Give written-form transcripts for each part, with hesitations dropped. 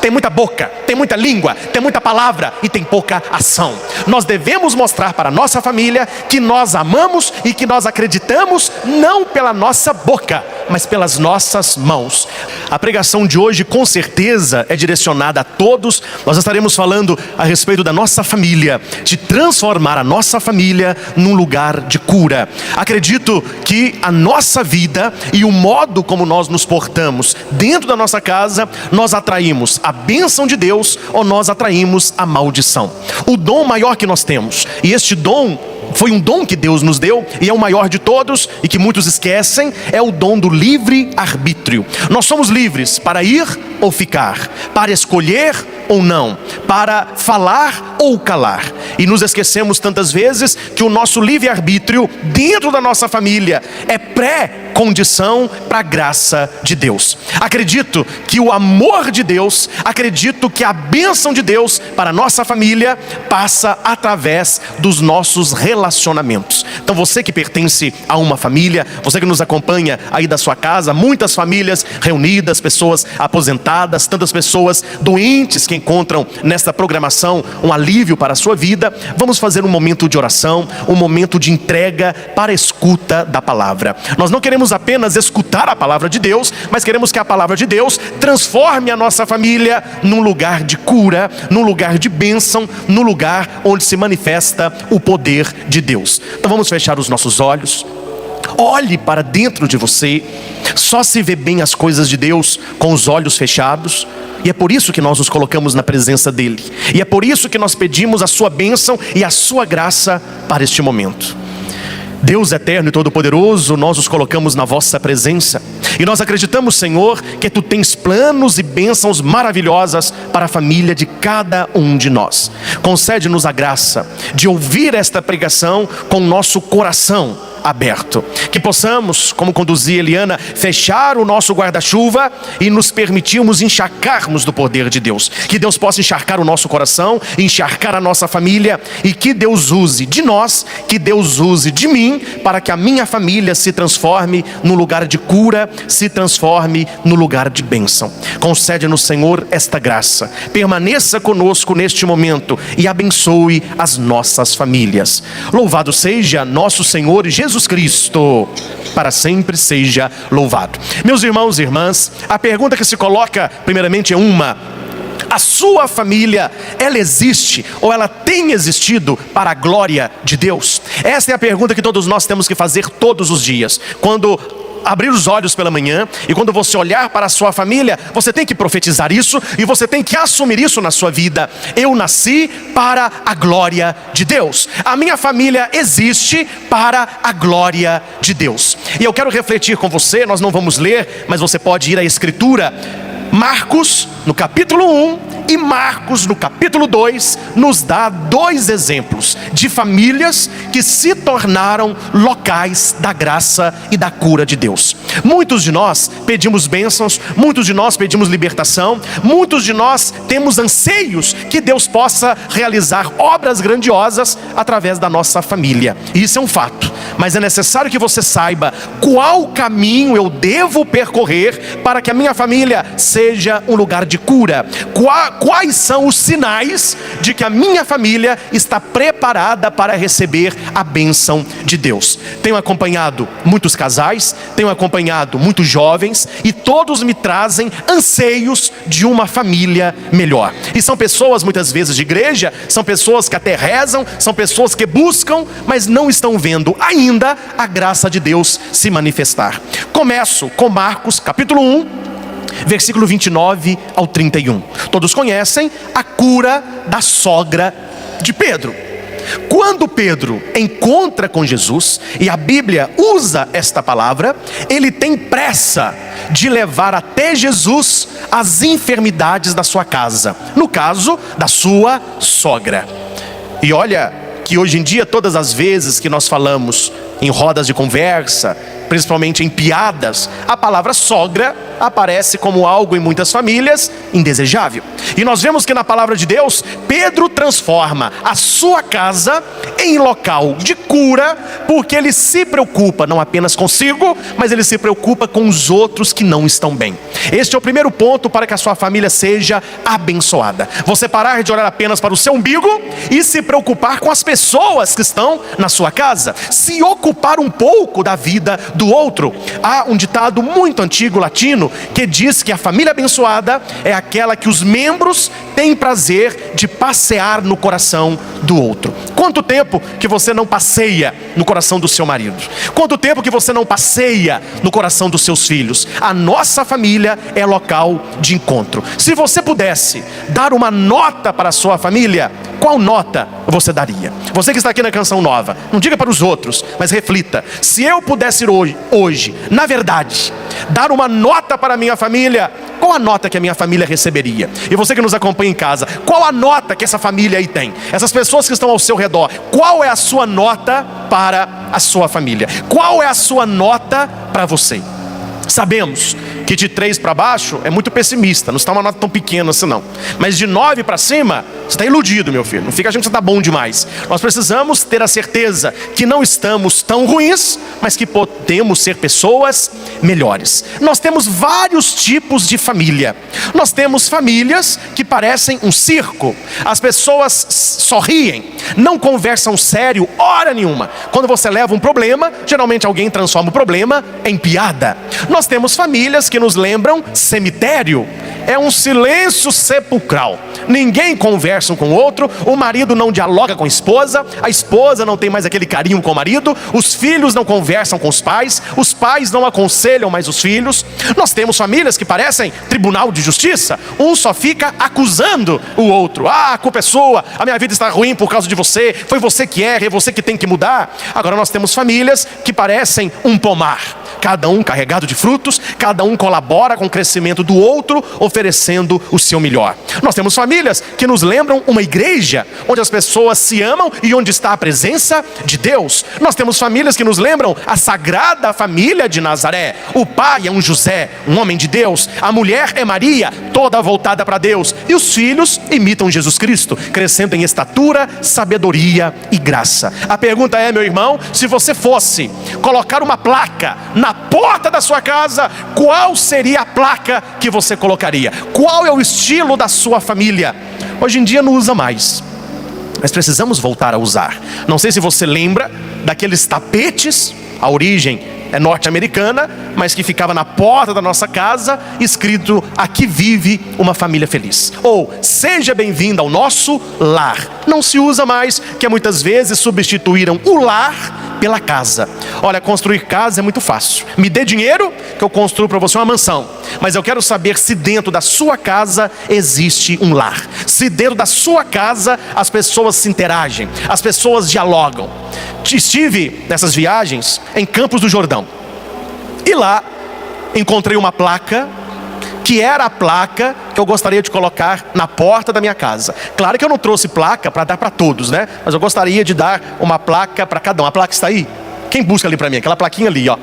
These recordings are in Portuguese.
Tem muita boca, tem muita língua, tem muita palavra e tem pouca ação. Nós devemos mostrar para a nossa família que nós amamos e que nós acreditamos, não pela nossa boca, mas pelas nossas mãos. A pregação de hoje com certeza é direcionada a todos. Nós estaremos falando a respeito da nossa família, de transformar a nossa família num lugar de cura. Acredito que a nossa vida e o modo como nós nos portamos dentro da nossa casa, nós atraímos a bênção de Deus ou nós atraímos a maldição. O dom maior que nós temos, e este dom foi um dom que Deus nos deu e é o maior de todos e que muitos esquecem, é o dom do livre-arbítrio. Nós somos livres para ir ou ficar, para escolher ou não, para falar ou calar. E nos esquecemos tantas vezes que o nosso livre-arbítrio dentro da nossa família é pré-condição para a graça de Deus. Acredito que o amor de Deus, acredito que a bênção de Deus para a nossa família passa através dos nossos relacionamentos. Então você que pertence a uma família, você que nos acompanha aí da sua casa, muitas famílias reunidas, pessoas aposentadas, tantas pessoas doentes que encontram nesta programação um alívio para a sua vida. Vamos fazer um momento de oração, um momento de entrega para a escuta da palavra. Nós não queremos apenas escutar a palavra de Deus, mas queremos que a palavra de Deus transforme a nossa família num lugar de cura, num lugar de bênção, num lugar onde se manifesta o poder de Deus. Então vamos fechar os nossos olhos. Olhe para dentro de você. Só se vê bem as coisas de Deus com os olhos fechados. E é por isso que nós nos colocamos na presença dEle. E é por isso que nós pedimos a sua bênção e a sua graça para este momento. Deus eterno e todo-poderoso, nós os colocamos na vossa presença. E nós acreditamos, Senhor, que Tu tens planos e bênçãos maravilhosas para a família de cada um de nós. Concede-nos a graça de ouvir esta pregação com o nosso coração aberto. Que possamos, como conduzia Eliana, fechar o nosso guarda-chuva e nos permitirmos encharcarmos do poder de Deus. Que Deus possa encharcar o nosso coração, encharcar a nossa família, e que Deus use de nós, que Deus use de mim, para que a minha família se transforme num lugar de cura, se transforme no lugar de bênção. Concede-nos, Senhor, esta graça. Permaneça conosco neste momento e abençoe as nossas famílias. Louvado seja nosso Senhor Jesus Cristo, para sempre seja louvado. Meus irmãos e irmãs, a pergunta que se coloca primeiramente é uma: a sua família, ela existe ou ela tem existido para a glória de Deus? Essa é a pergunta que todos nós temos que fazer todos os dias. Quando abrir os olhos pela manhã e quando você olhar para a sua família, você tem que profetizar isso e você tem que assumir isso na sua vida. Eu nasci para a glória de Deus. A minha família existe para a glória de Deus. E eu quero refletir com você, nós não vamos ler, mas você pode ir à Escritura. Marcos, no capítulo 1 e Marcos, no capítulo 2, nos dá dois exemplos de famílias que se tornaram locais da graça e da cura de Deus. Muitos de nós pedimos bênçãos, muitos de nós pedimos libertação, muitos de nós temos anseios que Deus possa realizar obras grandiosas através da nossa família. E isso é um fato, mas é necessário que você saiba qual caminho eu devo percorrer para que a minha família seja um lugar de cura. Quais são os sinais de que a minha família está preparada para receber a bênção de Deus? Tenho acompanhado muitos casais, tenho acompanhado muitos jovens, e todos me trazem anseios de uma família melhor. E são pessoas muitas vezes de igreja, são pessoas que até rezam, são pessoas que buscam, mas não estão vendo ainda a graça de Deus se manifestar. Começo com Marcos capítulo 1, versículo 29 ao 31. Todos conhecem a cura da sogra de Pedro. Quando Pedro encontra com Jesus, e a Bíblia usa esta palavra, ele tem pressa de levar até Jesus as enfermidades da sua casa, no caso da sua sogra. E olha que hoje em dia, todas as vezes que nós falamos em rodas de conversa, principalmente em piadas, a palavra sogra aparece como algo em muitas famílias indesejável. E nós vemos que na palavra de Deus, Pedro transforma a sua casa em local de cura, porque ele se preocupa não apenas consigo, mas ele se preocupa com os outros que não estão bem. Este é o primeiro ponto para que a sua família seja abençoada. Você parar de olhar apenas para o seu umbigo e se preocupar com as pessoas que estão na sua casa, se ocupar um pouco da vida do outro. Há um ditado muito antigo latino que diz que a família abençoada é aquela que os membros têm prazer de passear no coração do outro. Quanto tempo que você não passeia no coração do seu marido? Quanto tempo que você não passeia no coração dos seus filhos? A nossa família é local de encontro. Se você pudesse dar uma nota para a sua família, qual nota você daria? Você que está aqui na Canção Nova, não diga para os outros, mas reflita. Se eu pudesse hoje, na verdade, dar uma nota para a minha família, qual a nota que a minha família receberia? E você que nos acompanha em casa, qual a nota que essa família aí tem? Essas pessoas que estão ao seu redor, qual é a sua nota para a sua família? Qual é a sua nota para você? Sabemos que de 3 para baixo é muito pessimista, não está uma nota tão pequena assim não. Mas de 9 para cima, você está iludido, meu filho. Não fica achando que você está bom demais. Nós precisamos ter a certeza que não estamos tão ruins, mas que podemos ser pessoas melhores. Nós temos vários tipos de família. Nós temos famílias que parecem um circo. As pessoas sorriem, não conversam sério hora nenhuma. Quando você leva um problema, geralmente alguém transforma o problema em piada. Nós temos famílias que nos lembram cemitério. É um silêncio sepulcral. Ninguém conversa um com o outro. O marido não dialoga com a esposa não tem mais aquele carinho com o marido, os filhos não conversam com os pais não aconselham mais os filhos. Nós temos famílias que parecem tribunal de justiça. Um só fica acusando o outro. Ah, a culpa é sua, a minha vida está ruim por causa de você, foi você que erra, é você que tem que mudar. Agora nós temos famílias que parecem um pomar. Cada um carregado de frutos, cada um colabora com o crescimento do outro, oferecendo o seu melhor. Nós temos famílias que nos lembram uma igreja, onde as pessoas se amam e onde está a presença de Deus. Nós temos famílias que nos lembram a sagrada família de Nazaré. O pai é um José, um homem de Deus. A mulher é Maria, toda voltada para Deus. E os filhos imitam Jesus Cristo, crescendo em estatura, sabedoria e graça. A pergunta é, meu irmão, se você fosse colocar uma placa na porta da sua casa, qual seria a placa que você colocaria? Qual é o estilo da sua família? Hoje em dia não usa mais, mas precisamos voltar a usar. Não sei se você lembra daqueles tapetes, a origem é norte-americana, mas que ficava na porta da nossa casa, escrito: aqui vive uma família feliz. Ou, seja bem-vindo ao nosso lar. Não se usa mais, que muitas vezes substituíram o lar pela casa. Olha, construir casa é muito fácil. Me dê dinheiro que eu construo para você uma mansão. Mas eu quero saber se dentro da sua casa existe um lar. Se dentro da sua casa as pessoas se interagem, as pessoas dialogam. Estive nessas viagens em Campos do Jordão. E lá encontrei uma placa que era a placa que eu gostaria de colocar na porta da minha casa. Claro que eu não trouxe placa para dar para todos, né? Mas eu gostaria de dar uma placa para cada um. A placa está aí? Quem busca ali para mim? Aquela plaquinha ali, ó.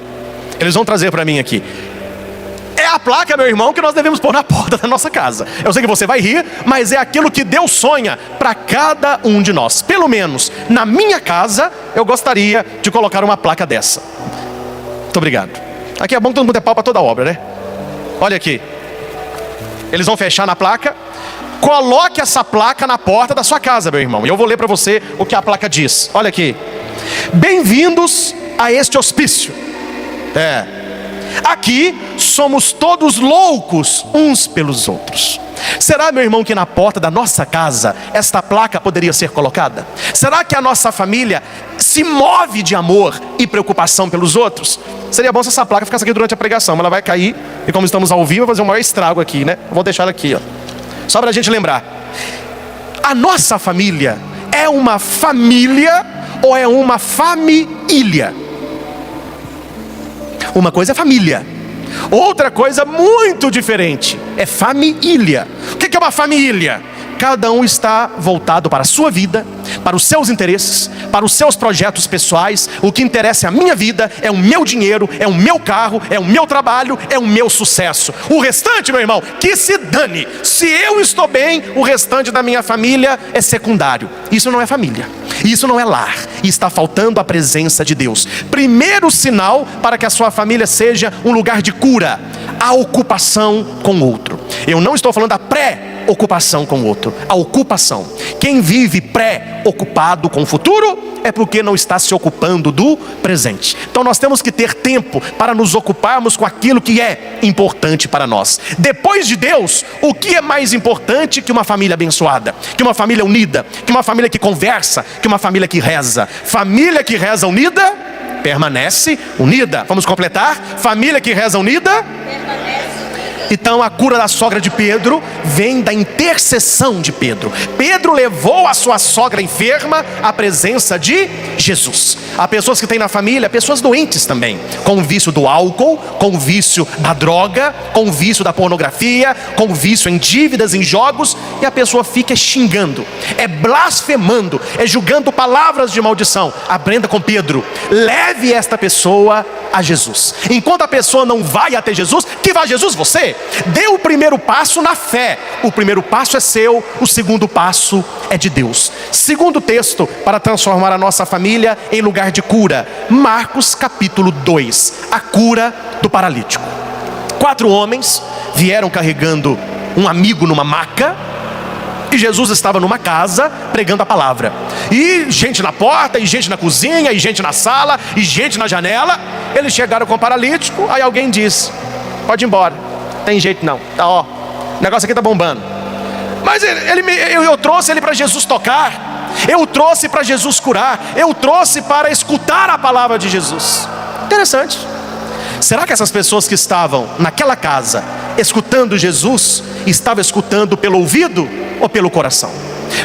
Eles vão trazer para mim aqui. É a placa, meu irmão, que nós devemos pôr na porta da nossa casa. Eu sei que você vai rir, mas é aquilo que Deus sonha para cada um de nós. Pelo menos na minha casa, eu gostaria de colocar uma placa dessa. Muito obrigado. Aqui é bom que todo mundo é pau para toda obra, né? Olha aqui. Eles vão fechar na placa. Coloque essa placa na porta da sua casa, meu irmão. E eu vou ler para você o que a placa diz. Olha aqui. Bem-vindos a este hospício. Aqui somos todos loucos uns pelos outros. Será, meu irmão, que na porta da nossa casa esta placa poderia ser colocada? Será que a nossa família se move de amor e preocupação pelos outros? Seria bom se essa placa ficasse aqui durante a pregação, mas ela vai cair, e como estamos ao vivo, vai fazer um maior estrago aqui, né? Vou deixar ela aqui, ó. Só para a gente lembrar. A nossa família é uma família ou é uma família? Uma coisa é família, outra coisa muito diferente é família. O que é uma família? cada um está voltado para a sua vida, para os seus interesses, para os seus projetos pessoais. O que interessa é a minha vida, é o meu dinheiro, é o meu carro, é o meu trabalho, é o meu sucesso. O restante, meu irmão, que se dane. Se eu estou bem, o restante da minha família é secundário. Isso não é família, isso não é lar, e está faltando a presença de Deus. Primeiro sinal para que a sua família seja um lugar de cura: a ocupação com o outro. Eu não estou falando da pré-ocupação com o outro, a ocupação. Quem vive pré-ocupado com o futuro é porque não está se ocupando do presente. Então nós temos que ter tempo para nos ocuparmos com aquilo que é importante para nós. Depois de Deus, o que é mais importante que uma família abençoada, que uma família unida, que uma família que conversa, que uma família que reza? Família que reza unida permanece unida. Vamos completar? Família que reza unida permanece. Então a cura da sogra de Pedro vem da intercessão de Pedro. Pedro levou a sua sogra enferma à presença de Jesus. Há pessoas que têm na família, pessoas doentes também, com o vício do álcool, com o vício da droga, com o vício da pornografia, com o vício em dívidas, em jogos, e a pessoa fica xingando, é blasfemando, é julgando palavras de maldição. Aprenda com Pedro: leve esta pessoa a Jesus. Enquanto a pessoa não vai até Jesus, que vá a Jesus você. Dê o primeiro passo na fé. O primeiro passo é seu, o segundo passo é de Deus. Segundo texto para transformar a nossa família em lugar de cura: Marcos capítulo 2, a cura do paralítico. 4 homens vieram carregando um amigo numa maca, e Jesus estava numa casa pregando a palavra, e gente na porta, e gente na cozinha, e gente na sala, e gente na janela. Eles chegaram com o paralítico. Aí alguém disse: pode ir embora, tem jeito não, tá, ó, o negócio aqui tá bombando. Mas eu trouxe ele para Jesus tocar, eu trouxe para Jesus curar, eu trouxe para escutar a palavra de Jesus. Interessante. Será que essas pessoas que estavam naquela casa escutando Jesus, estavam escutando pelo ouvido ou pelo coração?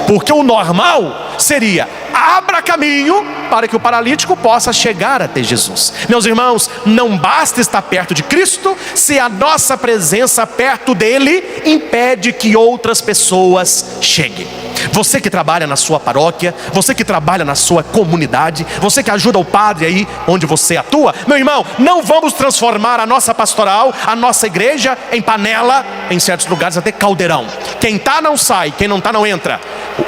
Porque o normal seria: abra caminho para que o paralítico possa chegar até Jesus. Meus irmãos, não basta estar perto de Cristo se a nossa presença perto dele impede que outras pessoas cheguem. Você que trabalha na sua paróquia, você que trabalha na sua comunidade, você que ajuda o padre aí onde você atua, meu irmão, não vamos transformar a nossa pastoral, a nossa igreja em panela, em certos lugares até caldeirão. Quem está não sai, quem não está não entra.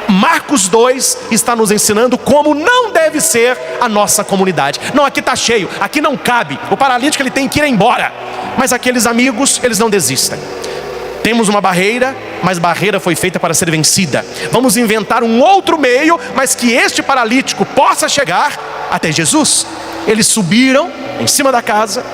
Marcos 2 está nos ensinando como não deve ser a nossa comunidade. Não, aqui está cheio, aqui não cabe, o paralítico ele tem que ir embora. Mas aqueles amigos, eles não desistem. Temos uma barreira, mas barreira foi feita para ser vencida. Vamos inventar um outro meio, mas que este paralítico possa chegar até Jesus. Eles subiram em cima da casa,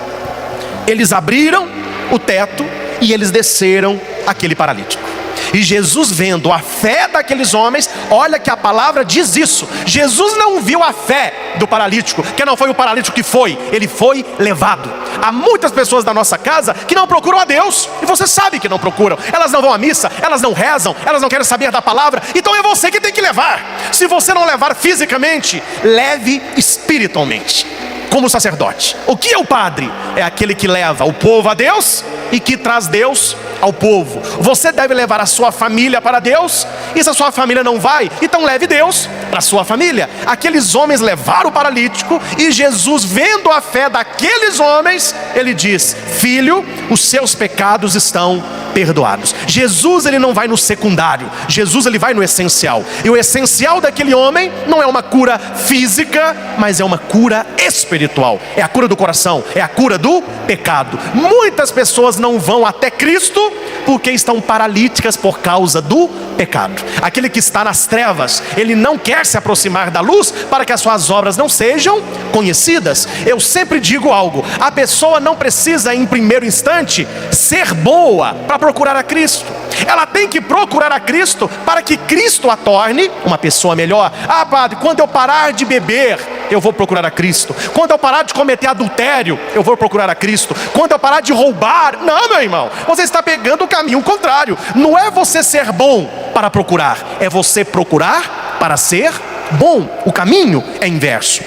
eles abriram o teto e eles desceram aquele paralítico. E Jesus, vendo a fé daqueles homens, olha que a palavra diz isso: Jesus não viu a fé do paralítico, que não foi o paralítico que foi, ele foi levado. Há muitas pessoas da nossa casa que não procuram a Deus, e você sabe que não procuram. Elas não vão à missa, elas não rezam, elas não querem saber da palavra. Então é você que tem que levar. Se você não levar fisicamente, leve espiritualmente, como sacerdote. O que é o padre? É aquele que leva o povo a Deus e que traz Deus ao povo. Você deve levar a sua família para Deus, e se a sua família não vai, então leve Deus para a sua família. Aqueles homens levaram o paralítico, e Jesus, vendo a fé daqueles homens, ele diz: filho, os seus pecados estão perdoados. Jesus, ele não vai no secundário, Jesus, ele vai no essencial. E o essencial daquele homem não é uma cura física, mas é uma cura espiritual. É a cura do coração, é a cura do pecado. Muitas pessoas não vão até Cristo porque estão paralíticas por causa do pecado. Aquele que está nas trevas, ele não quer se aproximar da luz para que as suas obras não sejam conhecidas. Eu sempre digo algo: a pessoa não precisa em primeiro instante ser boa para procurar a Cristo. Ela tem que procurar a Cristo para que Cristo a torne uma pessoa melhor. Ah, padre, quando eu parar de beber, eu vou procurar a Cristo. Quando eu parar de cometer adultério, eu vou procurar a Cristo. Quando eu parar de roubar, não, meu irmão, você está pegando o caminho contrário. Não é você ser bom para procurar, é você procurar para ser bom. O caminho é inverso.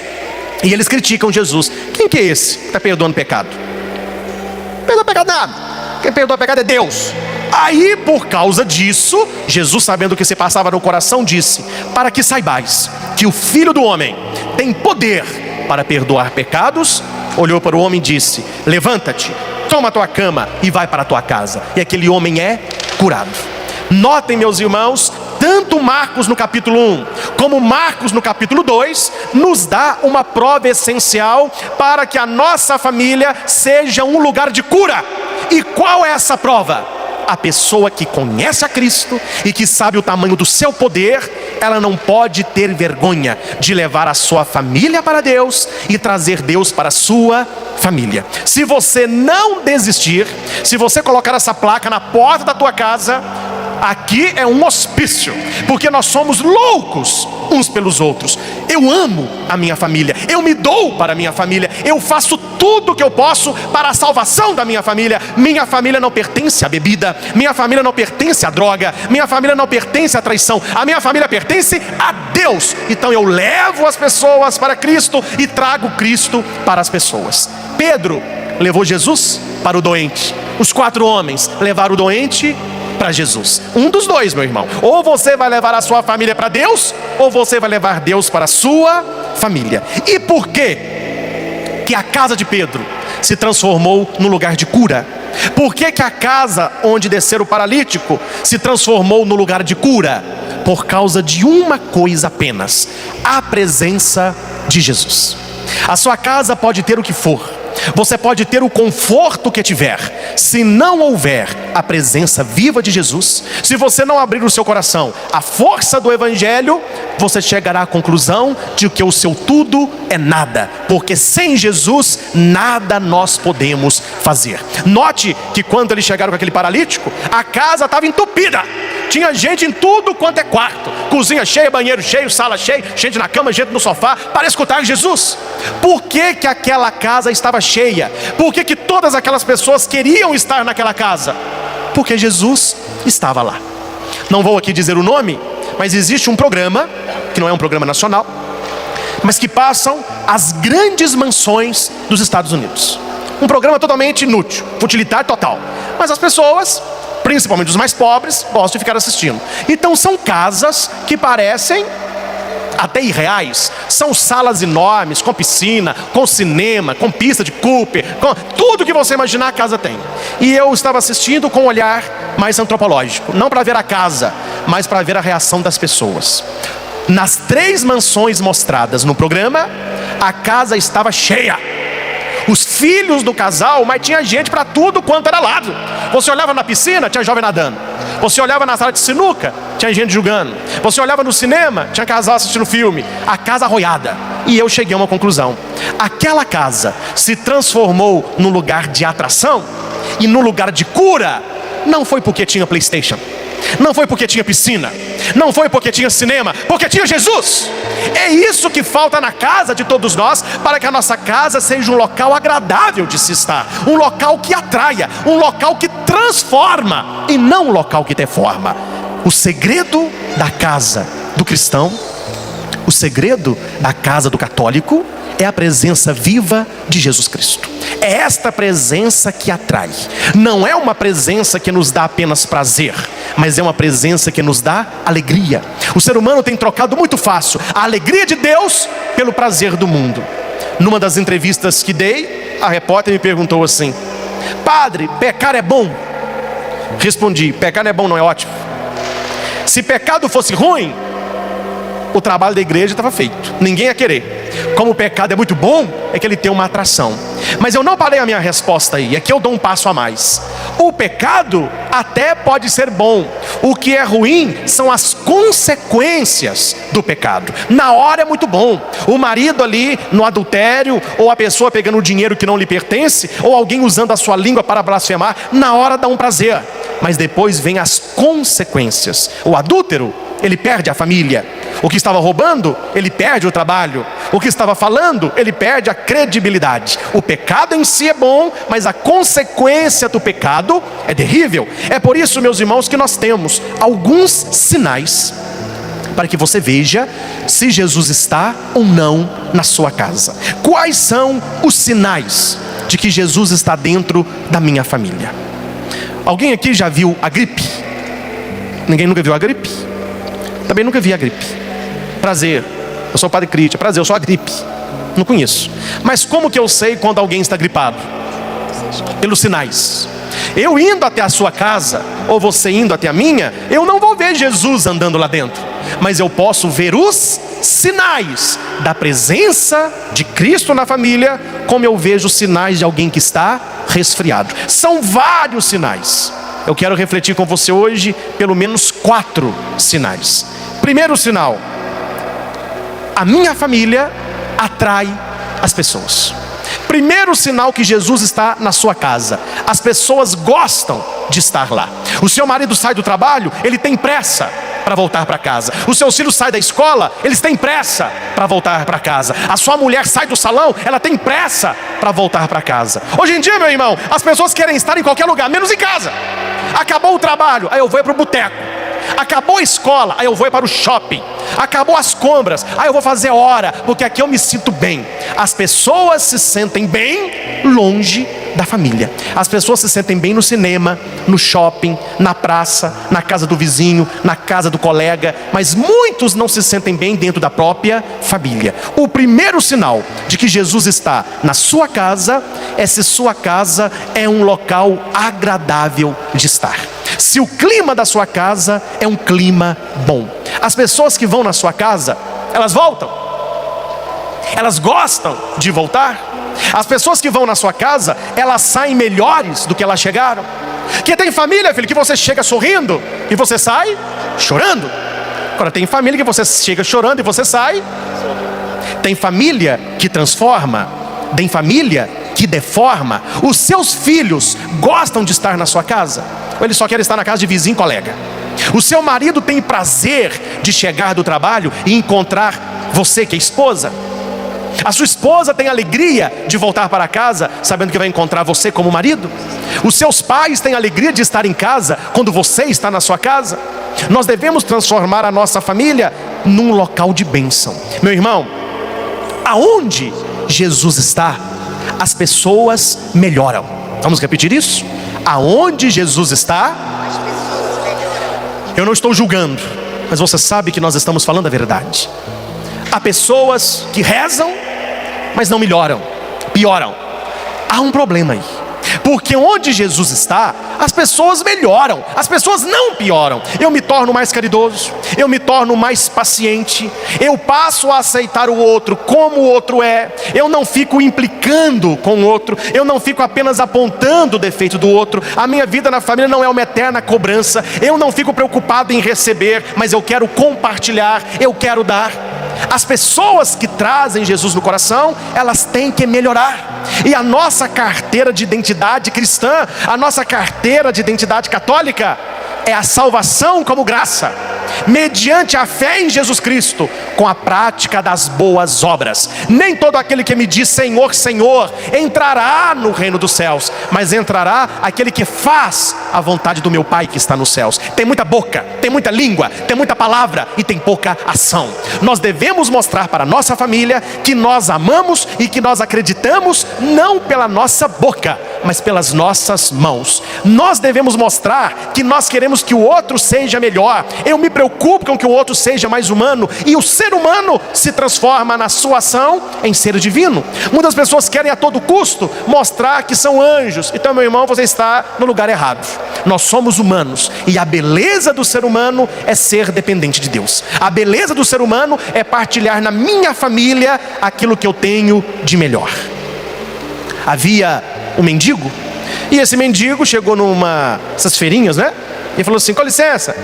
E eles criticam Jesus: quem que é esse que está perdoando pecado? Não perdoa pecado nada. Quem perdoa pecado é Deus. Aí, por causa disso, Jesus, sabendo o que se passava no coração, disse: para que saibais que o Filho do Homem tem poder para perdoar pecados, olhou para o homem e disse: levanta-te, toma a tua cama e vai para a tua casa. E aquele homem é curado. Notem, meus irmãos, tanto Marcos no capítulo 1 como Marcos no capítulo 2 nos dá uma prova essencial para que a nossa família seja um lugar de cura. E qual é essa prova? A pessoa que conhece a Cristo e que sabe o tamanho do seu poder, ela não pode ter vergonha de levar a sua família para Deus e trazer Deus para a sua família. Se você não desistir, se você colocar essa placa na porta da tua casa: aqui é um hospício, porque nós somos loucos uns pelos outros. Eu amo a minha família, eu me dou para a minha família, eu faço tudo o que eu posso para a salvação da minha família. Minha família não pertence à bebida, minha família não pertence à droga, minha família não pertence à traição, a minha família pertence a Deus. Então eu levo as pessoas para Cristo e trago Cristo para as pessoas. Pedro levou Jesus para o doente, os 4 homens levaram o doente para Jesus. Um dos dois, meu irmão. Ou você vai levar a sua família para Deus, ou você vai levar Deus para a sua família. E por que a casa de Pedro se transformou num lugar de cura? Por que a casa onde descer o paralítico se transformou no lugar de cura? Por causa de uma coisa apenas: a presença de Jesus. A sua casa pode ter o que for, você pode ter o conforto que tiver, se não houver a presença viva de Jesus, se você não abrir o seu coração à força do Evangelho, você chegará à conclusão de que o seu tudo é nada, porque sem Jesus nada nós podemos fazer. Note que quando eles chegaram com aquele paralítico, a casa estava entupida, tinha gente em tudo quanto é quarto, cozinha cheia, banheiro cheio, sala cheia, gente na cama, gente no sofá, para escutar Jesus. Por que aquela casa estava cheia? Por que todas aquelas pessoas queriam estar naquela casa? Porque Jesus estava lá. Não vou aqui dizer o nome, mas existe um programa, que não é um programa nacional, mas que passam as grandes mansões dos Estados Unidos. Um programa totalmente inútil, utilitário total, mas as pessoas, principalmente os mais pobres, gostam de ficar assistindo. Então são casas que parecem até irreais. São salas enormes, com piscina, com cinema, com pista de Cooper, com tudo que você imaginar a casa tem. E eu estava assistindo com um olhar mais antropológico, não para ver a casa, mas para ver a reação das pessoas. Nas 3 mansões mostradas no programa, a casa estava cheia. Os filhos do casal, mas tinha gente para tudo quanto era lado. Você olhava na piscina, tinha jovem nadando. Você olhava na sala de sinuca, tinha gente jogando. Você olhava no cinema, tinha casal assistindo filme. A casa arroiada. E eu cheguei a uma conclusão: aquela casa se transformou num lugar de atração e num lugar de cura. Não foi porque tinha PlayStation, não foi porque tinha piscina, não foi porque tinha cinema, porque tinha Jesus. É isso que falta na casa de todos nós, para que a nossa casa seja um local agradável de se estar, um local que atraia, um local que transforma e não um local que deforma. O segredo da casa do cristão, o segredo da casa do católico, é a presença viva de Jesus Cristo. É esta presença que atrai. Não é uma presença que nos dá apenas prazer, mas é uma presença que nos dá alegria. O ser humano tem trocado muito fácil a alegria de Deus pelo prazer do mundo. Numa das entrevistas que dei, a repórter me perguntou assim: padre, pecar é bom? Respondi: pecar não é bom, não, é ótimo. Se pecado fosse ruim, o trabalho da igreja estava feito, ninguém ia querer. Como o pecado é muito bom, é que ele tem uma atração. Mas eu não parei a minha resposta aí, aqui eu dou um passo a mais. O pecado até pode ser bom, o que é ruim são as consequências do pecado. Na hora é muito bom, o marido ali no adultério, ou a pessoa pegando o dinheiro que não lhe pertence, ou alguém usando a sua língua para blasfemar, na hora dá um prazer. Mas depois vem as consequências. O adúltero, ele perde a família. O que estava roubando, ele perde o trabalho. O que estava falando, ele perde a credibilidade. O pecado em si é bom, mas a consequência do pecado é terrível. É por isso, meus irmãos, que nós temos alguns sinais para que você veja se Jesus está ou não na sua casa. Quais são os sinais de que Jesus está dentro da minha família? Alguém aqui já viu a gripe? Ninguém nunca viu a gripe? Também nunca vi a gripe. Prazer, eu sou o Padre Crítia. Prazer, eu sou a gripe. Não conheço. Mas como que eu sei quando alguém está gripado? Pelos sinais. Eu indo até a sua casa, ou você indo até a minha, eu não vou ver Jesus andando lá dentro, mas eu posso ver os sinais da presença de Cristo na família, como eu vejo os sinais de alguém que está resfriado. São vários sinais. Eu quero refletir com você hoje pelo menos 4 sinais. Primeiro sinal: a minha família atrai as pessoas. Primeiro sinal que Jesus está na sua casa: as pessoas gostam de estar lá. O seu marido sai do trabalho, ele tem pressa para voltar para casa. Os seus filhos saem da escola, eles têm pressa para voltar para casa. A sua mulher sai do salão, ela tem pressa para voltar para casa. Hoje em dia, meu irmão, as pessoas querem estar em qualquer lugar, menos em casa. Acabou o trabalho, aí eu vou para o boteco. Acabou a escola, aí eu vou para o shopping. Acabou as compras, aí eu vou fazer hora, porque aqui eu me sinto bem. As pessoas se sentem bem longe da família. As pessoas se sentem bem no cinema, no shopping, na praça, na casa do vizinho, na casa do colega, mas muitos não se sentem bem dentro da própria família. O primeiro sinal de que Jesus está na sua casa é se sua casa é um local agradável de estar. Se o clima da sua casa é um clima bom. As pessoas que vão na sua casa, elas voltam. Elas gostam de voltar. As pessoas que vão na sua casa, elas saem melhores do que elas chegaram. Que tem família, filho, que você chega sorrindo e você sai chorando. Agora tem família que você chega chorando e você sai. Tem família que transforma, tem família que deforma. Os seus filhos gostam de estar na sua casa, ou eles só querem estar na casa de vizinho, colega? O seu marido tem prazer de chegar do trabalho e encontrar você, que é esposa. A sua esposa tem alegria de voltar para casa, sabendo que vai encontrar você como marido. Os seus pais têm alegria de estar em casa quando você está na sua casa. Nós devemos transformar a nossa família num local de bênção. Meu irmão, aonde Jesus está, as pessoas melhoram. Vamos repetir isso? Aonde Jesus está, eu não estou julgando, mas você sabe que nós estamos falando a verdade. Há pessoas que rezam, mas não melhoram, pioram. Há um problema aí, porque onde Jesus está, as pessoas melhoram, as pessoas não pioram. Eu me torno mais caridoso, eu me torno mais paciente, eu passo a aceitar o outro como o outro é, eu não fico implicando com o outro, eu não fico apenas apontando o defeito do outro. A minha vida na família não é uma eterna cobrança, eu não fico preocupado em receber, mas eu quero compartilhar, eu quero dar. As pessoas que trazem Jesus no coração, elas têm que melhorar. E a nossa carteira de identidade cristã, a nossa carteira de identidade católica, é a salvação como graça, mediante a fé em Jesus Cristo, com a prática das boas obras. Nem todo aquele que me diz Senhor, Senhor, entrará no reino dos céus, mas entrará aquele que faz a vontade do meu Pai que está nos céus. Tem muita boca, tem muita língua, tem muita palavra e tem pouca ação. Nós devemos mostrar para a nossa família que nós amamos e que nós acreditamos, não pela nossa boca, mas pelas nossas mãos. Nós devemos mostrar que nós queremos que o outro seja melhor. Eu me preocupo com que o outro seja mais humano, e o ser humano se transforma na sua ação em ser divino. Muitas pessoas querem a todo custo mostrar que são anjos. Então, meu irmão, você está no lugar errado. Nós somos humanos, e a beleza do ser humano é ser dependente de Deus. A beleza do ser humano é partilhar na minha família aquilo que eu tenho de melhor. Havia um mendigo, e esse mendigo chegou essas feirinhas, né? E falou assim: com licença,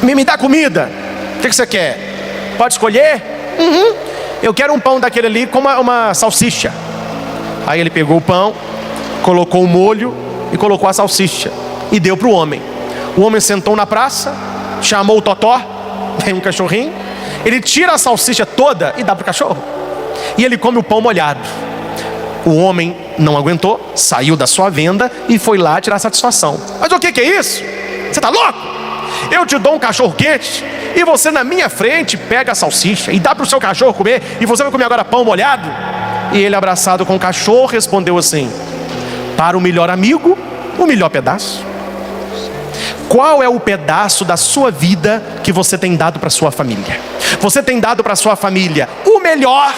me dá comida. O que você quer? Pode escolher? Eu quero um pão daquele ali com uma salsicha. Aí ele pegou o pão, colocou o molho e colocou a salsicha e deu para o homem. O homem sentou na praça, chamou o totó, tem um cachorrinho, ele tira a salsicha toda e dá para o cachorro, e ele come o pão molhado. O homem não aguentou, saiu da sua venda e foi lá tirar satisfação. Mas o que é isso? Você está louco? Eu te dou um cachorro quente e você na minha frente pega a salsicha e dá para o seu cachorro comer, e você vai comer agora pão molhado? E ele, abraçado com o cachorro, respondeu assim: para o melhor amigo, o melhor pedaço. Qual é o pedaço da sua vida que você tem dado para sua família? Você tem dado para sua família o melhor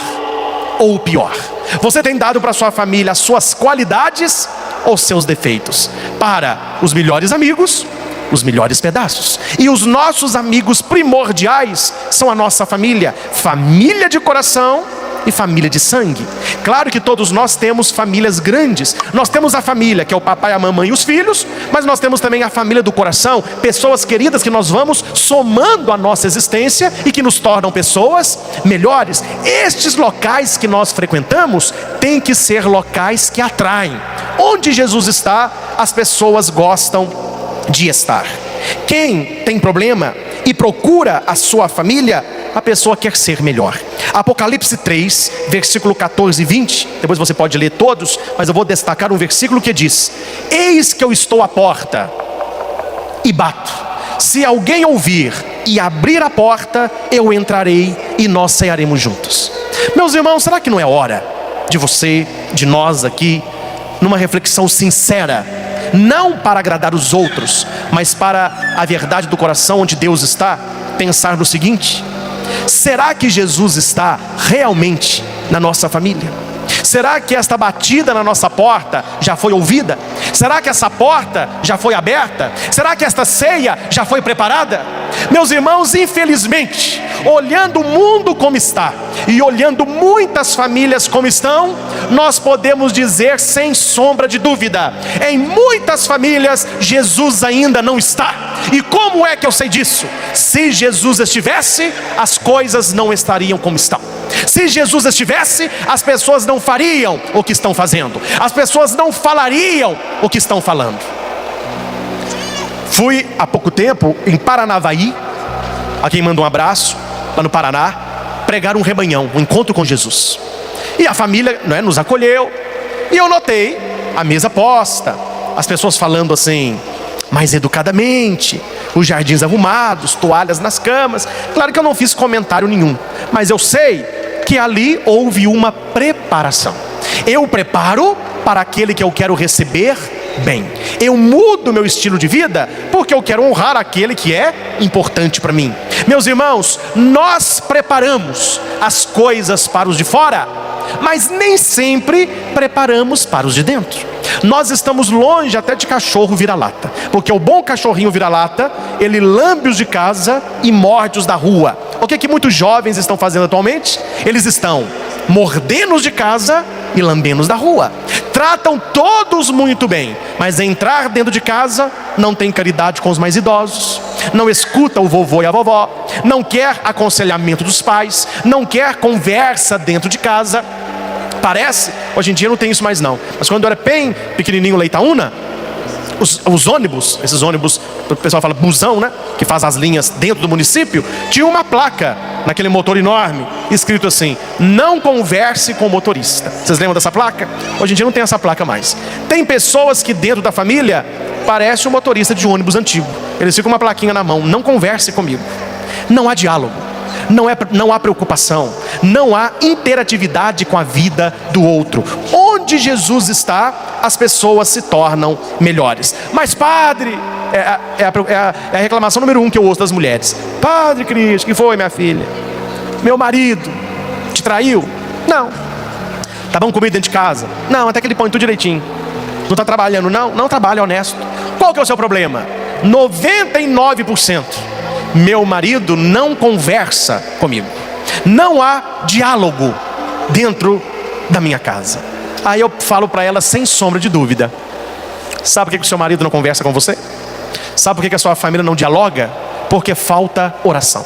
ou o pior? Você tem dado para sua família as suas qualidades ou seus defeitos? Para os melhores amigos, os melhores pedaços. E os nossos amigos primordiais são a nossa família, família de coração e família de sangue. Claro que todos nós temos famílias grandes. Nós temos a família, que é o papai, a mamãe e os filhos, mas nós temos também a família do coração, pessoas queridas que nós vamos somando a nossa existência e que nos tornam pessoas melhores. Estes locais que nós frequentamos têm que ser locais que atraem. Onde Jesus está, as pessoas gostam de estar. Quem tem problema e procura a sua família, a pessoa quer ser melhor. Apocalipse 3, versículo 14 e 20, depois você pode ler todos, mas eu vou destacar um versículo que diz: eis que eu estou à porta e bato. Se alguém ouvir e abrir a porta, eu entrarei e nós cearemos juntos. Meus irmãos, será que não é hora de você, de nós aqui, numa reflexão sincera, não para agradar os outros, mas para a verdade do coração onde Deus está, pensar no seguinte: será que Jesus está realmente na nossa família? Será que esta batida na nossa porta já foi ouvida? Será que essa porta já foi aberta? Será que esta ceia já foi preparada? Meus irmãos, infelizmente, olhando o mundo como está e olhando muitas famílias como estão, nós podemos dizer sem sombra de dúvida: em muitas famílias Jesus ainda não está. E como é que eu sei disso? Se Jesus estivesse, as coisas não estariam como estão. Se Jesus estivesse, as pessoas não fariam o que estão fazendo, as pessoas não falariam o que estão falando. Fui há pouco tempo em Paranavaí, a quem manda um abraço, lá no Paraná, pregar um rebanhão, um encontro com Jesus. E a família, nos acolheu, e eu notei a mesa posta, as pessoas falando assim, mais educadamente, os jardins arrumados, toalhas nas camas. Claro que eu não fiz comentário nenhum, mas eu sei que ali houve uma preparação. Eu preparo para aquele que eu quero receber bem. Eu mudo meu estilo de vida porque eu quero honrar aquele que é importante para mim. Meus irmãos, nós preparamos as coisas para os de fora, mas nem sempre preparamos para os de dentro. Nós estamos longe até de cachorro vira-lata, porque o bom cachorrinho vira-lata, ele lambe os de casa e morde os da rua. O que muitos jovens estão fazendo atualmente? Eles estão mordendo os de casa e lambendo os da rua. Tratam todos muito bem, mas entrar dentro de casa não tem caridade com os mais idosos, não escuta o vovô e a vovó, não quer aconselhamento dos pais, não quer conversa dentro de casa. Parece, hoje em dia não tem isso mais não, mas quando eu era bem pequenininho lá em Itaúna, os ônibus, esses ônibus, o pessoal fala busão, que faz as linhas dentro do município, tinha uma placa naquele motor enorme, escrito assim: não converse com o motorista. Vocês lembram dessa placa? Hoje em dia não tem essa placa mais. Tem pessoas que dentro da família parece um motorista de ônibus antigo, eles ficam com uma plaquinha na mão: não converse comigo. Não há diálogo, não há preocupação, não há interatividade com a vida do outro. Onde Jesus está, as pessoas se tornam melhores. Mas padre, é a reclamação número 1 que eu ouço das mulheres: Padre Cristo, que foi, minha filha? Meu marido te traiu? Não. Tá bom comida dentro de casa? Não, até que ele põe tudo direitinho. Não tá trabalhando? Não trabalha, é honesto. Qual que é o seu problema? 99%. Meu marido não conversa comigo, não há diálogo dentro da minha casa. Aí eu falo para ela sem sombra de dúvida: sabe por que o seu marido não conversa com você? Sabe por que a sua família não dialoga? Porque falta oração.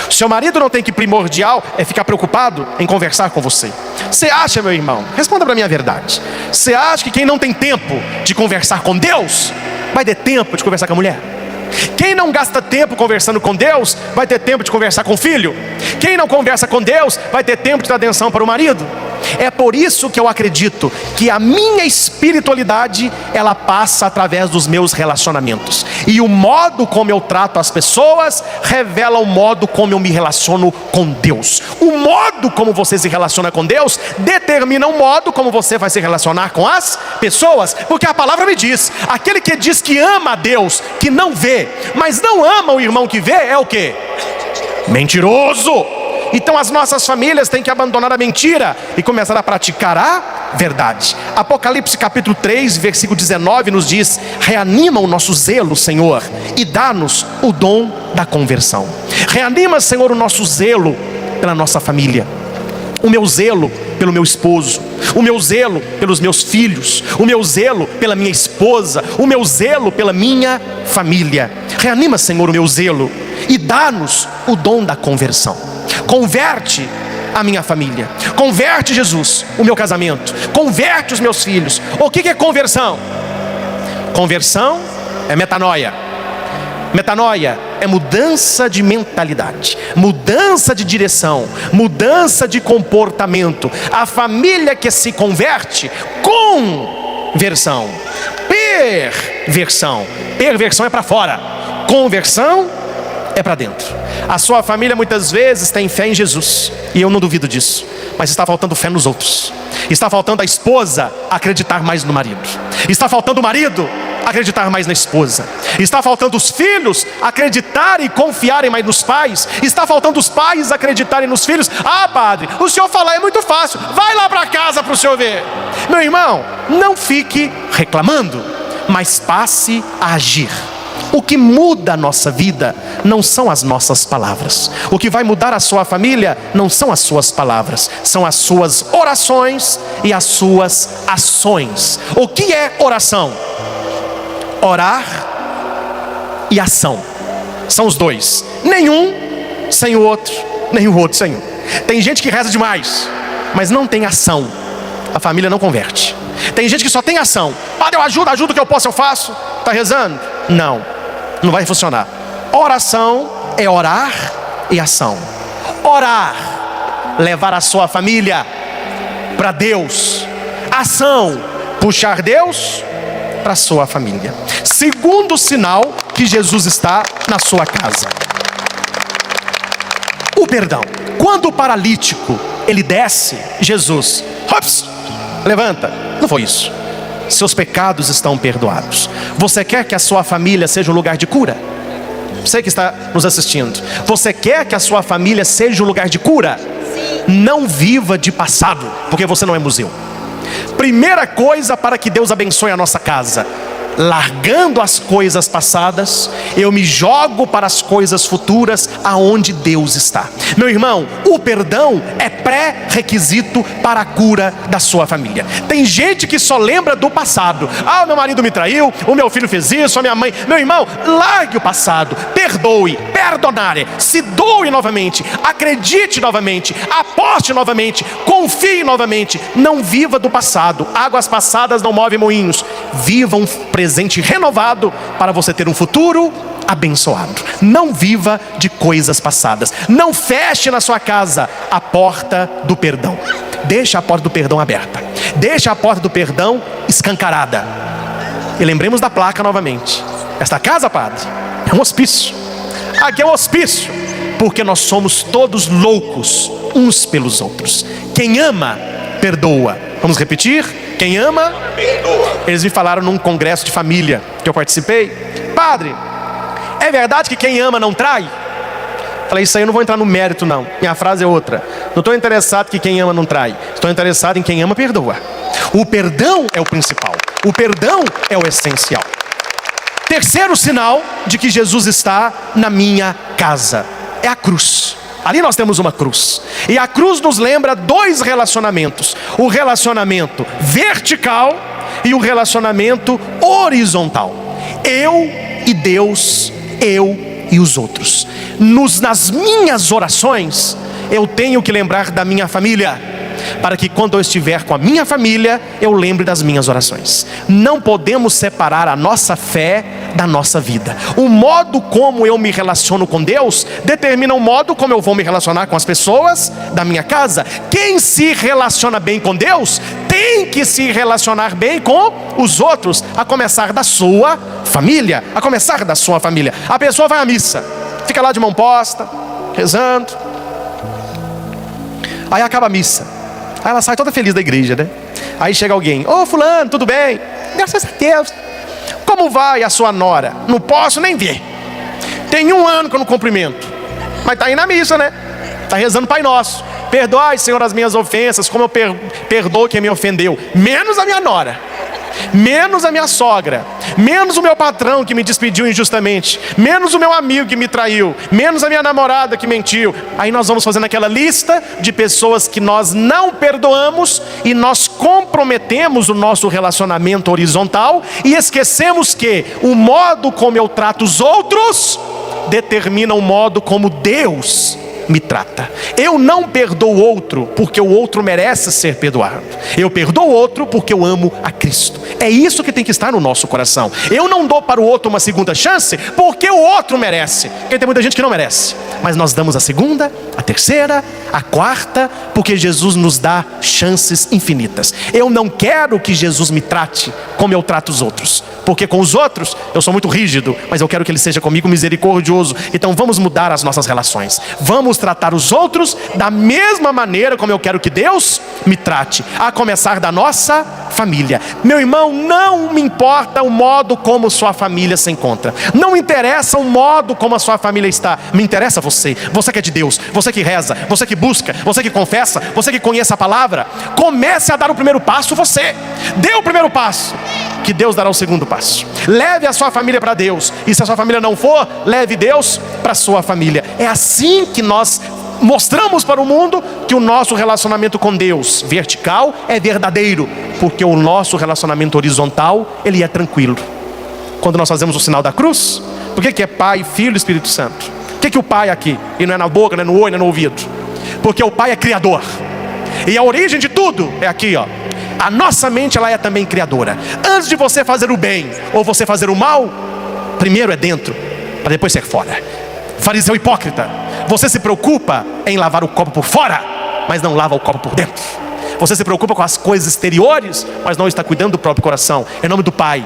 O seu marido não tem que primordial é ficar preocupado em conversar com você. Você acha, meu irmão, responda para mim a verdade, você acha que quem não tem tempo de conversar com Deus vai ter tempo de conversar com a mulher? Quem não gasta tempo conversando com Deus vai ter tempo de conversar com o filho? Quem não conversa com Deus vai ter tempo de dar atenção para o marido? É por isso que eu acredito que a minha espiritualidade, ela passa através dos meus relacionamentos. E o modo como eu trato as pessoas revela o modo como eu me relaciono com Deus. O modo como você se relaciona com Deus determina o modo como você vai se relacionar com as pessoas. Porque a palavra me diz, aquele que diz que ama a Deus, que não vê, mas não ama o irmão que vê, é o quê? Mentiroso. Então as nossas famílias têm que abandonar a mentira e começar a praticar a verdade. Apocalipse capítulo 3, versículo 19 nos diz: reanima o nosso zelo, Senhor, e dá-nos o dom da conversão. Reanima, Senhor, o nosso zelo pela nossa família. O meu zelo pelo meu esposo, o meu zelo pelos meus filhos, o meu zelo pela minha esposa, o meu zelo pela minha família. Reanima, Senhor, o meu zelo e dá-nos o dom da conversão. Converte a minha família, converte, Jesus, o meu casamento, converte os meus filhos. O que é conversão? Conversão é metanoia. Metanoia é mudança de mentalidade, mudança de direção, mudança de comportamento. A família que se converte, conversão. Perversão. Perversão é para fora, conversão é para dentro. A sua família muitas vezes tem fé em Jesus, e eu não duvido disso, mas está faltando fé nos outros. Está faltando a esposa acreditar mais no marido. Está faltando o marido acreditar mais na esposa. Está faltando os filhos acreditarem e confiarem mais nos pais. Está faltando os pais acreditarem nos filhos. Ah, padre, o senhor falar é muito fácil, vai lá para casa para o senhor ver. Meu irmão, não fique reclamando, mas passe a agir. O que muda a nossa vida não são as nossas palavras. O que vai mudar a sua família não são as suas palavras, são as suas orações e as suas ações. O que é oração? Orar e ação. São os dois. Nenhum sem o outro, nem o outro sem um. Tem gente que reza demais, mas não tem ação. A família não converte. Tem gente que só tem ação. Padre, eu ajudo o que eu posso, eu faço. Está rezando? Não vai funcionar. Oração é orar e ação. Orar, levar a sua família para Deus. Ação, puxar Deus para a sua família. Segundo sinal que Jesus está na sua casa: o perdão. Quando o paralítico ele desce, Jesus, ops, levanta. Não foi isso. Seus pecados estão perdoados. Você quer que a sua família seja um lugar de cura? Você que está nos assistindo, você quer que a sua família seja um lugar de cura? Sim. Não viva de passado, porque você não é museu. Primeira coisa para que Deus abençoe a nossa casa: largando as coisas passadas, eu me jogo para as coisas futuras, aonde Deus está. Meu irmão, o perdão é pré-requisito para a cura da sua família. Tem gente que só lembra do passado. Ah, o meu marido me traiu, o meu filho fez isso, a minha mãe. Meu irmão, largue o passado, perdoe, perdonare, se doe novamente, acredite novamente, aposte novamente, confie novamente. Não viva do passado. Águas passadas não movem moinhos. Viva um presente renovado para você ter um futuro abençoado. Não viva de coisas passadas. Não feche na sua casa a porta do perdão. Deixa a porta do perdão aberta. Deixa a porta do perdão escancarada. E lembremos da placa novamente. Esta casa, padre, é um hospício. Aqui é um hospício, porque nós somos todos loucos uns pelos outros. Quem ama, perdoa. Vamos repetir? Quem ama, perdoa. Eles me falaram num congresso de família que eu participei: padre, é verdade que quem ama não trai? Falei, isso aí eu não vou entrar no mérito não. Minha frase é outra. Não estou interessado que quem ama não trai. Estou interessado em quem ama perdoa. O perdão é o principal. O perdão é o essencial. Terceiro sinal de que Jesus está na minha casa é a cruz. Ali nós temos uma cruz. E a cruz nos lembra dois relacionamentos: o relacionamento vertical e o relacionamento horizontal. Eu e Deus, eu e os outros. Nas minhas orações, eu tenho que lembrar da minha família. para que quando eu estiver com a minha família, eu lembre das minhas orações. Não podemos separar a nossa fé da nossa vida. O modo como eu me relaciono com Deus determina o modo como eu vou me relacionar com as pessoas da minha casa. Quem se relaciona bem com Deus tem que se relacionar bem com os outros, a começar da sua família. A começar da sua família. A pessoa vai à missa, fica lá de mão posta, rezando. Aí acaba a missa. Aí ela sai toda feliz da igreja, né? Aí chega alguém: ô fulano, tudo bem? Graças a Deus. Como vai a sua nora? Não posso nem ver. Tem 1 ano que eu não cumprimento. Mas tá aí na missa, né? Tá rezando Pai Nosso. Perdoai, Senhor, as minhas ofensas, como eu perdoo quem me ofendeu. Menos a minha nora, menos a minha sogra, menos o meu patrão que me despediu injustamente, menos o meu amigo que me traiu, menos a minha namorada que mentiu. Aí nós vamos fazendo aquela lista de pessoas que nós não perdoamos, e nós comprometemos o nosso relacionamento horizontal e esquecemos que o modo como eu trato os outros determina o modo como Deus me trata. Eu não perdoo o outro porque o outro merece ser perdoado. Eu perdoo o outro porque eu amo a Cristo. É isso que tem que estar no nosso coração. Eu não dou para o outro uma segunda chance porque o outro merece. Porque tem muita gente que não merece. Mas nós damos a segunda, a terceira, a quarta, porque Jesus nos dá chances infinitas. Eu não quero que Jesus me trate como eu trato os outros, porque com os outros eu sou muito rígido, mas eu quero que Ele seja comigo misericordioso. Então vamos mudar as nossas relações. Vamos tratar os outros da mesma maneira como eu quero que Deus me trate, a começar da nossa família. Meu irmão, não me importa o modo como sua família se encontra. Não interessa o modo como a sua família está. Me interessa você. Você que é de Deus, você que reza, você que busca, você que confessa, você que conhece a palavra. Comece a dar o primeiro passo você. Dê o primeiro passo, que Deus dará o segundo passo. Leve a sua família para Deus. E se a sua família não for, leve Deus para a sua família. É assim que nós mostramos para o mundo que o nosso relacionamento com Deus vertical é verdadeiro, porque o nosso relacionamento horizontal, ele é tranquilo. Quando nós fazemos o sinal da cruz, por que é Pai, Filho e Espírito Santo? Por que o Pai é aqui? E não é na boca, não é no olho, não é no ouvido? Porque o Pai é criador. E a origem de tudo é aqui, ó. A nossa mente, ela é também criadora. Antes de você fazer o bem ou você fazer o mal, primeiro é dentro, para depois ser fora. Fariseu hipócrita, você se preocupa em lavar o copo por fora, mas não lava o copo por dentro. Você se preocupa com as coisas exteriores, mas não está cuidando do próprio coração. Em nome do Pai,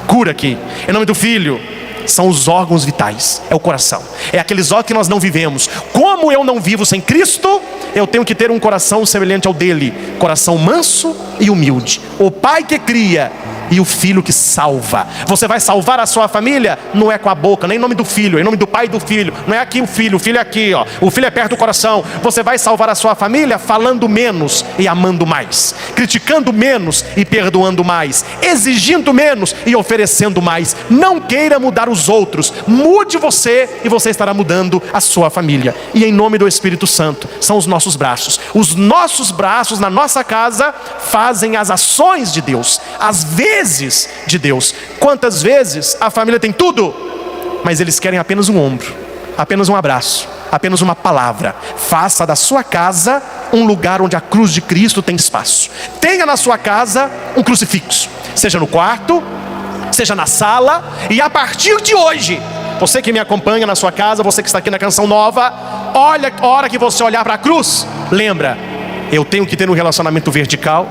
cura aqui. Em nome do Filho, são os órgãos vitais, é o coração. É aqueles órgãos que nós não vivemos. Como eu não vivo sem Cristo, eu tenho que ter um coração semelhante ao dele. Coração manso e humilde. O Pai que cria e o Filho que salva. Você vai salvar a sua família? Não é com a boca, nem em nome do Filho, é em nome do Pai e do Filho. Não é aqui o Filho é aqui, ó. O Filho é perto do coração. Você vai salvar a sua família falando menos e amando mais, criticando menos e perdoando mais, exigindo menos e oferecendo mais. Não queira mudar os outros, mude você e você estará mudando a sua família. E em nome do Espírito Santo, são os nossos braços. Os nossos braços na nossa casa fazem as ações de Deus, as vezes de Deus. Quantas vezes a família tem tudo, mas eles querem apenas um ombro, apenas um abraço, apenas uma palavra. Faça da sua casa um lugar onde a cruz de Cristo tem espaço. Tenha na sua casa um crucifixo, seja no quarto, seja na sala. E a partir de hoje, você que me acompanha na sua casa, você que está aqui na Canção Nova, olha, a hora que você olhar para a cruz, lembra, eu tenho que ter um relacionamento vertical,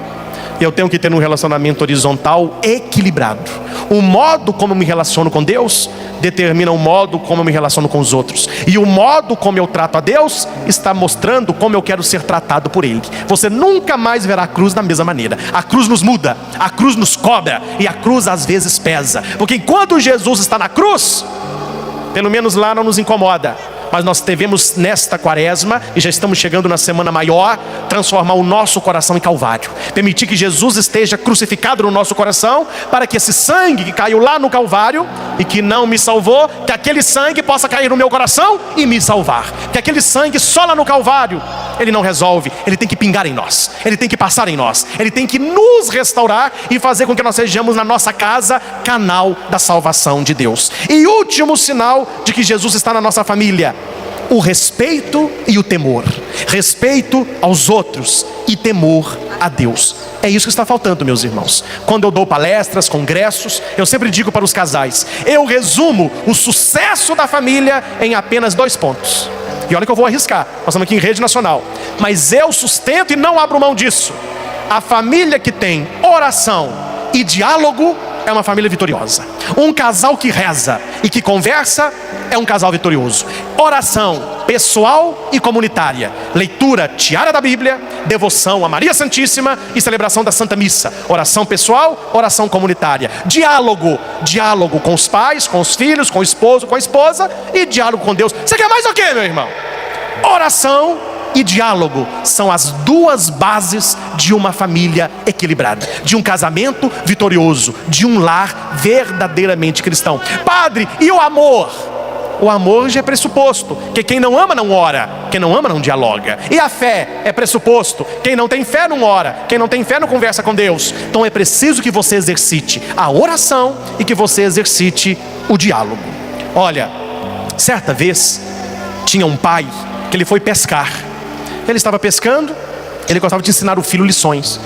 eu tenho que ter um relacionamento horizontal equilibrado. O modo como eu me relaciono com Deus determina o modo como eu me relaciono com os outros. E o modo como eu trato a Deus está mostrando como eu quero ser tratado por Ele. Você nunca mais verá a cruz da mesma maneira. A cruz nos muda, a cruz nos cobra, e a cruz às vezes pesa. Porque enquanto Jesus está na cruz, pelo menos lá não nos incomoda. Mas nós devemos, nesta quaresma, e já estamos chegando na semana maior, transformar o nosso coração em Calvário. Permitir que Jesus esteja crucificado no nosso coração, para que esse sangue que caiu lá no Calvário e que não me salvou, que aquele sangue possa cair no meu coração e me salvar. Que aquele sangue só lá no Calvário, ele não resolve, ele tem que pingar em nós, ele tem que passar em nós, ele tem que nos restaurar e fazer com que nós sejamos na nossa casa canal da salvação de Deus. E último sinal de que Jesus está na nossa família: o respeito e o temor. respeito aos outros e temor a Deus. É isso que está faltando, meus irmãos. Quando eu dou palestras, congressos, eu sempre digo para os casais: eu resumo o sucesso da família em apenas 2 pontos. E olha que eu vou arriscar, nós estamos aqui em rede nacional, mas eu sustento e não abro mão disso. A família que tem oração e diálogo é uma família vitoriosa. Um casal que reza e que conversa é um casal vitorioso. Oração pessoal e comunitária, leitura diária da Bíblia, devoção a Maria Santíssima e celebração da Santa Missa. Oração pessoal, oração comunitária. Diálogo com os pais, com os filhos, com o esposo, com a esposa, e diálogo com Deus. Você quer mais o quê, meu irmão? Oração e diálogo são as 2 bases de uma família equilibrada, de um casamento vitorioso, de um lar verdadeiramente cristão. Padre, e o amor? O amor já é pressuposto, que quem não ama não ora, quem não ama não dialoga. E a fé é pressuposto, quem não tem fé não ora, quem não tem fé não conversa com Deus. Então é preciso que você exercite a oração e que você exercite o diálogo. Olha, certa vez tinha um pai que ele foi pescar. Ele estava pescando, ele gostava de ensinar o filho lições.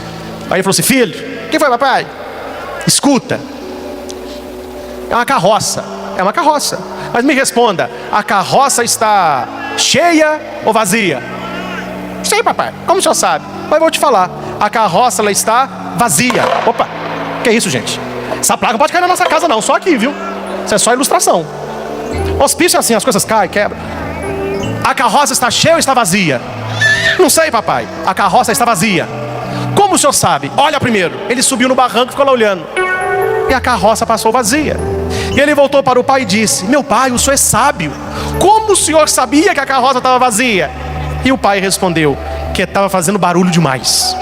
Aí ele falou assim: filho, o que foi, papai? Escuta, é uma carroça. É uma carroça. Mas me responda, a carroça está cheia ou vazia? Sei, papai, como o senhor sabe? Mas eu vou te falar, a carroça ela está vazia. Opa, que é isso, gente? Essa placa não pode cair na nossa casa não, só aqui, viu? Isso é só ilustração. Hospício é assim, as coisas caem, quebram. A carroça está cheia ou está vazia? Não sei, papai, a carroça está vazia. Como o senhor sabe? Olha primeiro. Ele subiu no barranco e ficou lá olhando, e a carroça passou vazia. E ele voltou para o pai e disse: meu pai, o senhor é sábio, como o senhor sabia que a carroça estava vazia? E o pai respondeu que estava fazendo barulho demais.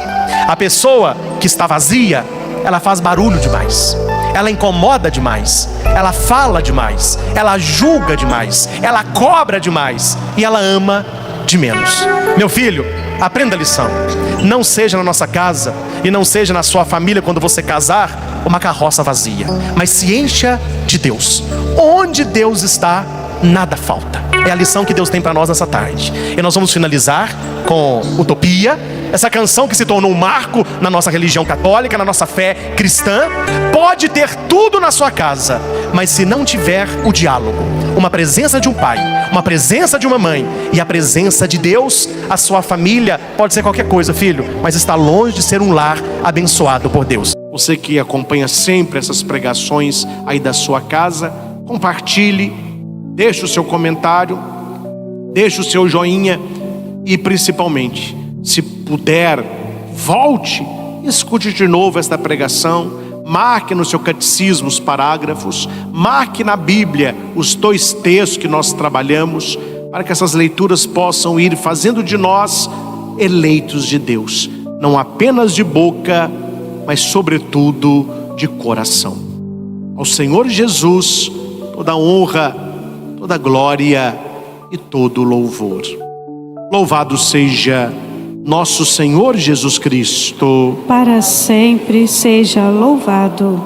A pessoa que está vazia, ela faz barulho demais, ela incomoda demais, ela fala demais, ela julga demais, ela cobra demais e ela ama de menos. Meu filho, aprenda a lição. Não seja na nossa casa e não seja na sua família, quando você casar, uma carroça vazia, mas se encha de Deus. Onde Deus está, nada falta. É a lição que Deus tem para nós nessa tarde. E nós vamos finalizar com Utopia, essa canção que se tornou um marco na nossa religião católica, na nossa fé cristã. Pode ter tudo na sua casa, mas se não tiver o diálogo, uma presença de um pai, uma presença de uma mãe e a presença de Deus, a sua família pode ser qualquer coisa, filho, mas está longe de ser um lar abençoado por Deus. Você que acompanha sempre essas pregações aí da sua casa, compartilhe, deixe o seu comentário, deixe o seu joinha e principalmente, se puder, volte, escute de novo esta pregação, marque no seu catecismo os parágrafos, marque na Bíblia os 2 textos que nós trabalhamos, para que essas leituras possam ir fazendo de nós eleitos de Deus, não apenas de boca, mas sobretudo de coração. Ao Senhor Jesus toda honra, toda glória e todo louvor. Louvado seja nosso Senhor Jesus Cristo. Para sempre seja louvado.